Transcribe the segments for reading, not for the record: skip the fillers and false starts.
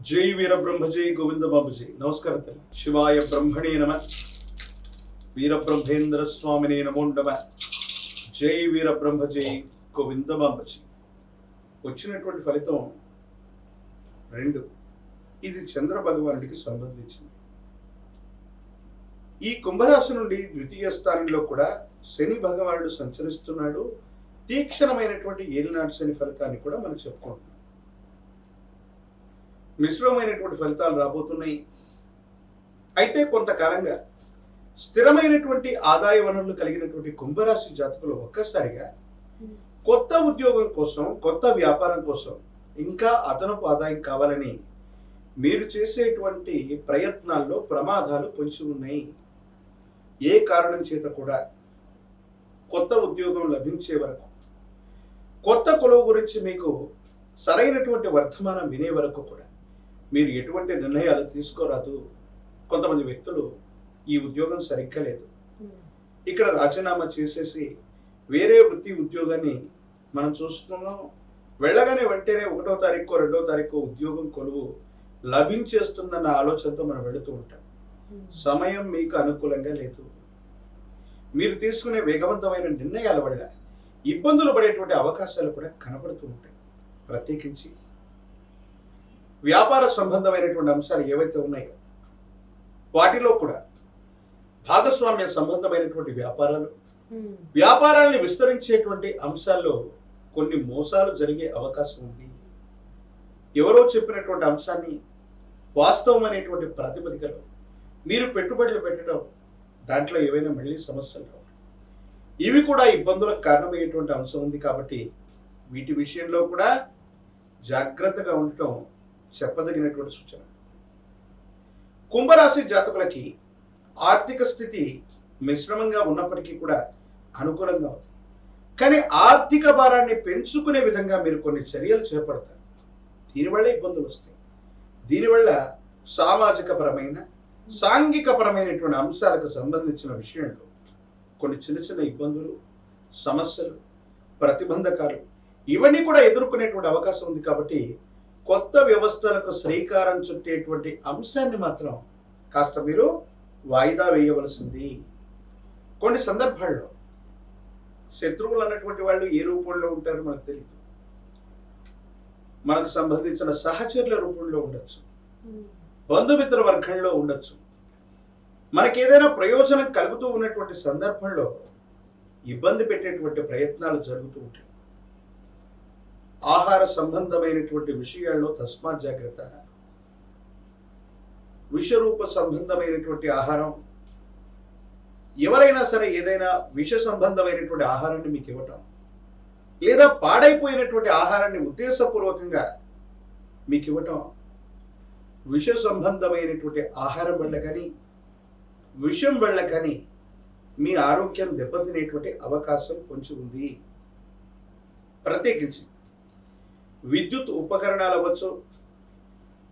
జై వీరబ్రహ్మ జై గోవింద బాబు జై. నమస్కారం తల్లి. శివాయ బ్రహ్మణే నమ. వీరబ్రహ్మేంద్ర స్వామినే నమో నమ. జై వీరబ్రహ్మ జై గోవింద బాబు జై. వచ్చినటువంటి ఫలితం 2. ఇది చంద్ర భగవానుడికి సంబంధించింది. ఈ కుంభరాశి నుండి ద్వితీయ స్థానంలో కూడా శని భగవానుడు సంచరిస్తున్నాడు. తీక్షణమైనటువంటి ఏలినాటి శని ఫలితాన్ని కూడా మనం చెప్పుకుంటున్నాం. మిశ్రమైనటువంటి ఫలితాలు రాబోతున్నాయి. అయితే కొంతకాలంగా స్థిరమైనటువంటి ఆదాయ వనరులు కలిగినటువంటి కుంభరాశి జాతకులు ఒక్కసారిగా కొత్త ఉద్యోగం కోసం, కొత్త వ్యాపారం కోసం, ఇంకా అదనపు ఆదాయం కావాలని మీరు చేసేటువంటి ప్రయత్నాల్లో ప్రమాదాలు పొంచి ఉన్నాయి. ఏ కారణం చేత కూడా కొత్త ఉద్యోగం లభించే వరకు, కొత్త కొలువు గురించి మీకు సరైనటువంటి వర్తమానం వినే వరకు కూడా మీరు ఎటువంటి నిర్ణయాలు తీసుకోరాదు. కొంతమంది వ్యక్తులు ఈ ఉద్యోగం సరిగ్గా లేదు, ఇక్కడ రాజీనామా చేసేసి వేరే వృత్తి ఉద్యోగాన్ని మనం చూస్తున్నాం, వెళ్ళగానే వెంటనే 1వ తారీఖు 2వ తారీఖు ఉద్యోగం కొలువు లభించేస్తుందన్న ఆలోచనతో మనం వెళుతూ ఉంటాం. సమయం మీకు అనుకూలంగా లేదు. మీరు తీసుకునే వేగవంతమైన నిర్ణయాల వల్ల ఇబ్బందులు పడేటువంటి అవకాశాలు కూడా కనబడుతూ ఉంటాయి. ప్రత్యేకించి వ్యాపార సంబంధమైనటువంటి అంశాలు ఏవైతే ఉన్నాయో వాటిలో కూడా భాగస్వామ్య సంబంధమైనటువంటి వ్యాపారాన్ని విస్తరించేటువంటి అంశాల్లో కొన్ని మోసాలు జరిగే అవకాశం ఉంది. ఎవరో చెప్పినటువంటి అంశాన్ని వాస్తవమైనటువంటి ప్రాతిపదికలో మీరు పెట్టుబడులు పెట్టడం, దాంట్లో ఏవైనా మళ్ళీ సమస్యలు రావు. ఇవి కూడా ఇబ్బందులకు కారణమయ్యేటువంటి అంశం ఉంది. కాబట్టి వీటి విషయంలో కూడా జాగ్రత్తగా ఉండటం చెప్పదగినటువంటి సూచన. కుంభరాశి జాతకులకి ఆర్థిక స్థితి మిశ్రమంగా ఉన్నప్పటికీ కూడా అనుకూలంగా ఉంది. కానీ ఆర్థిక భారాన్ని పెంచుకునే విధంగా మీరు కొన్ని చర్యలు చేపడతారు. దీనివల్ల ఇబ్బందులు వస్తాయి. దీనివల్ల సామాజిక పరమైన, సాంఘిక పరమైనటువంటి అంశాలకు సంబంధించిన విషయంలో కొన్ని చిన్న చిన్న ఇబ్బందులు, సమస్యలు, ప్రతిబంధకాలు ఇవన్నీ కూడా ఎదుర్కొనేటువంటి అవకాశం ఉంది. కాబట్టి కొత్త వ్యవస్థలకు శ్రీకారం చుట్టేటువంటి అంశాన్ని మాత్రం కాస్త మీరు వాయిదా వేయవలసింది. కొన్ని సందర్భాల్లో శత్రువులు అన్నటువంటి వాళ్ళు ఏ రూపంలో ఉంటారో మనకు తెలియదు. మనకు సంబంధించిన సహచరుల రూపంలో ఉండొచ్చు, బంధుమిత్ర వర్గంలో ఉండొచ్చు. మనకేదైనా ప్రయోజనం కలుగుతూ ఉన్నటువంటి సందర్భంలో ఇబ్బంది పెట్టేటువంటి ప్రయత్నాలు జరుగుతూ ఉంటాయి. ఆహార సంబంధమైనటువంటి విషయాల్లో తస్మాత్ జాగ్రత్త. విషరూప సంబంధమైనటువంటి ఆహారం, ఎవరైనా సరే ఏదైనా విష సంబంధమైనటువంటి ఆహారాన్ని మీకు ఇవ్వటం, లేదా పాడైపోయినటువంటి ఆహారాన్ని ఉద్దేశపూర్వకంగా మీకు ఇవ్వటం, విష సంబంధమైనటువంటి ఆహారం వల్ల కానీ, విషం వల్ల కానీ మీ ఆరోగ్యం దెబ్బతినేటువంటి అవకాశం కొంచెం ఉంది. ప్రత్యేకించి విద్యుత్ ఉపకరణాలు అవ్వచ్చు,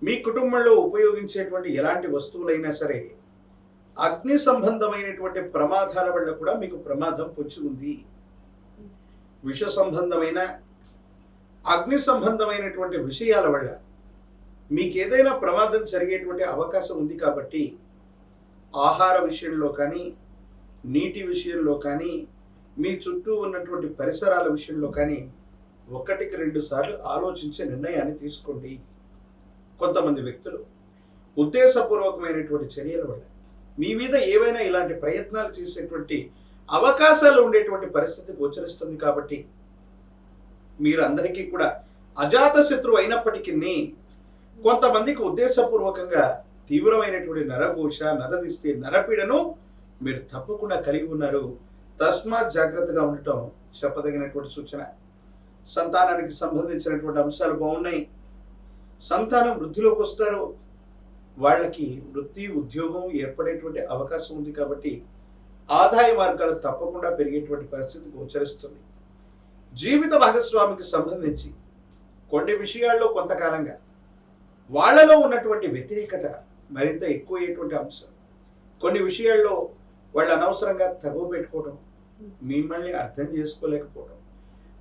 మీ కుటుంబంలో ఉపయోగించేటువంటి ఎలాంటి వస్తువులైనా సరే అగ్ని సంబంధమైనటువంటి ప్రమాదాల వల్ల కూడా మీకు ప్రమాదం పొంచి ఉంది. విష సంబంధమైన, అగ్ని సంబంధమైనటువంటి విషయాల వల్ల మీకు ఏదైనా ప్రమాదం జరిగేటువంటి అవకాశం ఉంది. కాబట్టి ఆహార విషయంలో కానీ, నీటి విషయంలో కానీ, మీ చుట్టూ ఉన్నటువంటి పరిసరాల విషయంలో కానీ 1కి 2 సార్లు ఆలోచించే నిర్ణయాన్ని తీసుకోండి. కొంతమంది వ్యక్తులు ఉద్దేశపూర్వకమైనటువంటి చర్యల వల్ల మీ మీద ఏవైనా ఇలాంటి ప్రయత్నాలు చేసేటువంటి అవకాశాలు ఉండేటువంటి పరిస్థితి గోచరిస్తుంది. కాబట్టి మీరు అందరికీ కూడా అజాత శత్రువు అయినప్పటికీ కొంతమందికి ఉద్దేశపూర్వకంగా తీవ్రమైనటువంటి నరఘోష, నరదిష్టి, నరపీడను మీరు తప్పకుండా కలిగి ఉన్నారు. తస్మాత్ జాగ్రత్తగా ఉండటం చెప్పదగినటువంటి సూచన. సంతానానికి సంబంధించినటువంటి అంశాలు బాగున్నాయి. సంతానం వృద్ధిలోకి వస్తారు. వాళ్ళకి వృత్తి, ఉద్యోగం ఏర్పడేటువంటి అవకాశం ఉంది. కాబట్టి ఆదాయ మార్గాలు తప్పకుండా పెరిగేటువంటి పరిస్థితి గోచరిస్తుంది. జీవిత భాగస్వామికి సంబంధించి కొన్ని విషయాల్లో కొంతకాలంగా వాళ్ళలో ఉన్నటువంటి వ్యతిరేకత మరింత ఎక్కువయ్యేటువంటి అంశం. కొన్ని విషయాల్లో వాళ్ళు అనవసరంగా తగువ పెట్టుకోవడం, మిమ్మల్ని అర్థం చేసుకోలేకపోవడం,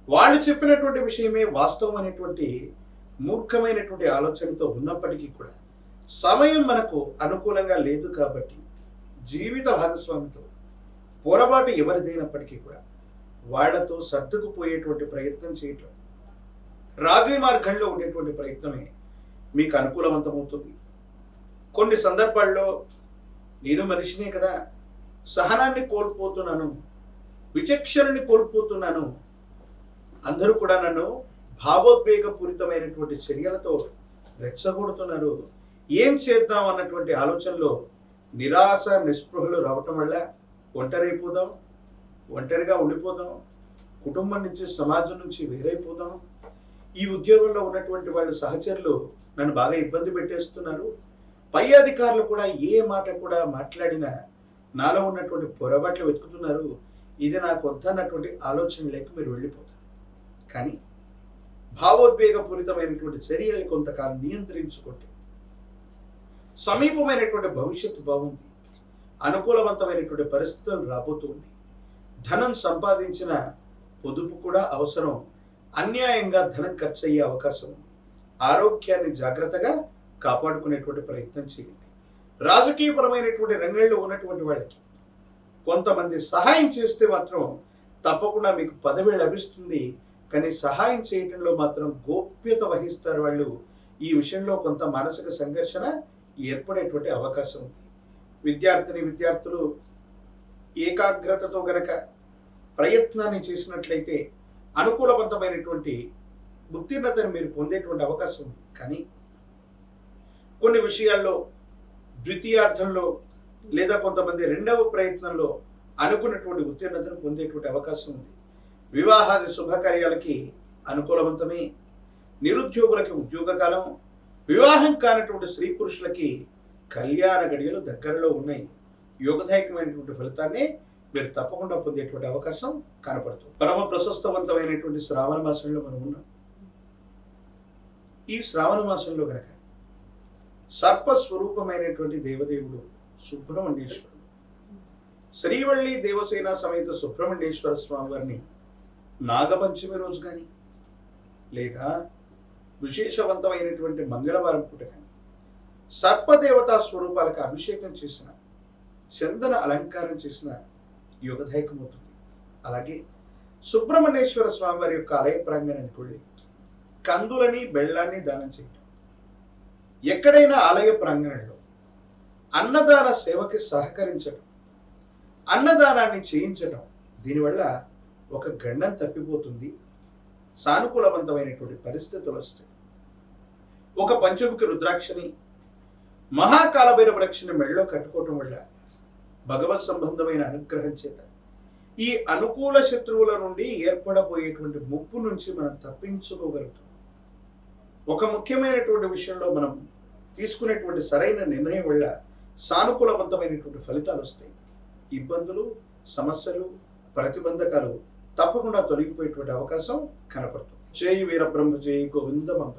వాళ్ళు చెప్పినటువంటి విషయమే వాస్తవం అనేటువంటి మూర్ఖమైనటువంటి ఆలోచనతో ఉన్నప్పటికీ కూడా సమయం మనకు అనుకూలంగా లేదు కాబట్టి జీవిత భాగస్వామితో పొరపాటు ఎవరిదైనప్పటికీ కూడా వాళ్లతో సర్దుకుపోయేటువంటి ప్రయత్నం చేయటం, రాజీ మార్గంలో ఉండేటువంటి ప్రయత్నమే మీకు అనుకూలవంతమవుతుంది. కొన్ని సందర్భాల్లో నేను మనిషినే కదా, సహనాన్ని కోల్పోతున్నాను, విచక్షణని కోల్పోతున్నాను, అందరూ కూడా నన్ను భావోద్వేగపూరితమైనటువంటి చర్యలతో రెచ్చగొడుతున్నారు, ఏం చేద్దాం అన్నటువంటి ఆలోచనలో నిరాశ నిస్పృహలు రావటం వల్ల ఒంటరైపోదాం, ఒంటరిగా ఉండిపోదాం, కుటుంబం నుంచి సమాజం నుంచి వేరైపోదాం, ఈ ఉద్యోగంలో ఉన్నటువంటి వాళ్ళు సహచరులు నన్ను బాగా ఇబ్బంది పెట్టేస్తున్నారు, పై అధికారులు కూడా ఏ మాట కూడా మాట్లాడినా నాలో ఉన్నటువంటి పొరపాట్లు వెతుకుతున్నారు, ఇది నాకు వద్దన్నటువంటి ఆలోచన లేక మీరు వెళ్ళిపోతారు. కానీ భావోద్వేగపూరితమైనటువంటి చర్యల్ని కొంతకాలం నియంత్రించుకుంటే సమీపమైనటువంటి భవిష్యత్తు బాగుంది, అనుకూలవంతమైనటువంటి పరిస్థితులు రాబోతూ ఉంది, ధనం సంపాదించిన పొదుపు కూడా అవసరం, అన్యాయంగా ధనం ఖర్చు అయ్యే అవకాశం ఉంది, ఆరోగ్యాన్ని జాగ్రత్తగా కాపాడుకునేటువంటి ప్రయత్నం చేయండి. రాజకీయపరమైనటువంటి రంగంలో ఉన్నటువంటి వాళ్ళకి కొంతమంది సహాయం చేస్తే మాత్రం తప్పకుండా మీకు పదవి లభిస్తుంది, కానీ సహాయం చేయడంలో మాత్రం గోప్యత వహిస్తారు వాళ్ళు. ఈ విషయంలో కొంత మానసిక సంఘర్షణ ఏర్పడేటువంటి అవకాశం ఉంది. విద్యార్థులు ఏకాగ్రతతో గనక ప్రయత్నాన్ని చేసినట్లయితే అనుకూలవంతమైనటువంటి ఉత్తీర్ణతను మీరు పొందేటువంటి అవకాశం ఉంది. కానీ కొన్ని విషయాల్లో ద్వితీయార్థంలో లేదా కొంతమంది రెండవ ప్రయత్నంలో అనుకున్నటువంటి ఉత్తీర్ణతను పొందేటువంటి అవకాశం ఉంది. వివాహాది శుభకార్యాలకి అనుకూలవంతమే, నిరుద్యోగులకి ఉద్యోగకాలం, వివాహం కానటువంటి స్త్రీ పురుషులకి కళ్యాణ గడియలు దగ్గరలో ఉన్నాయి. యోగదాయకమైనటువంటి ఫలితాన్ని మీరు తప్పకుండా పొందేటువంటి అవకాశం కనపడుతుంది. పరమ ప్రశస్తవంతమైనటువంటి శ్రావణ మాసంలో మనం ఉన్నాం. ఈ శ్రావణ మాసంలో గనక సర్పస్వరూపమైనటువంటి దేవదేవుడు సుబ్రహ్మణ్యేశ్వరుడు, శ్రీవల్లి దేవసేన సమేత సుబ్రహ్మణ్యేశ్వర స్వామి వారిని నాగపంచమి రోజు కానీ లేదా విశేషవంతమైనటువంటి మంగళవారం పూట కానీ సర్పదేవతా స్వరూపాలకు అభిషేకం చేసిన, చందన అలంకారం చేసిన యోగదాయకమవుతుంది. అలాగే సుబ్రహ్మణ్యేశ్వర స్వామి వారి యొక్క ఆలయ ప్రాంగణానికి వెళ్ళి కందులని బెల్లాన్ని దానం చేయటం, ఎక్కడైనా ఆలయ ప్రాంగణంలో అన్నదాన సేవకి సహకరించడం, అన్నదానాన్ని చేయించడం, దీనివల్ల ఒక గండం తప్పిపోతుంది, సానుకూలవంతమైనటువంటి పరిస్థితులు వస్తాయి. ఒక పంచముఖి రుద్రాక్షని, మహాకాలభైరవ రక్షణ మెళ్ళలో కట్టుకోవటం వల్ల భగవత్ సంబంధమైన అనుగ్రహం చేత ఈ అనుకూల శత్రువుల నుండి ఏర్పడబోయేటువంటి ముప్పు నుంచి మనం తప్పించుకోగలుగుతాం. ఒక ముఖ్యమైనటువంటి విషయంలో మనం తీసుకునేటువంటి సరైన నిర్ణయం వల్ల సానుకూలవంతమైనటువంటి ఫలితాలు వస్తాయి. ఇబ్బందులు, సమస్యలు, ప్రతిబంధకాలు తప్పకుండా తొలగిపోయేటువంటి అవకాశం కనపడుతుంది. జై వీరబ్రహ్మ, జై గోవింద మంప.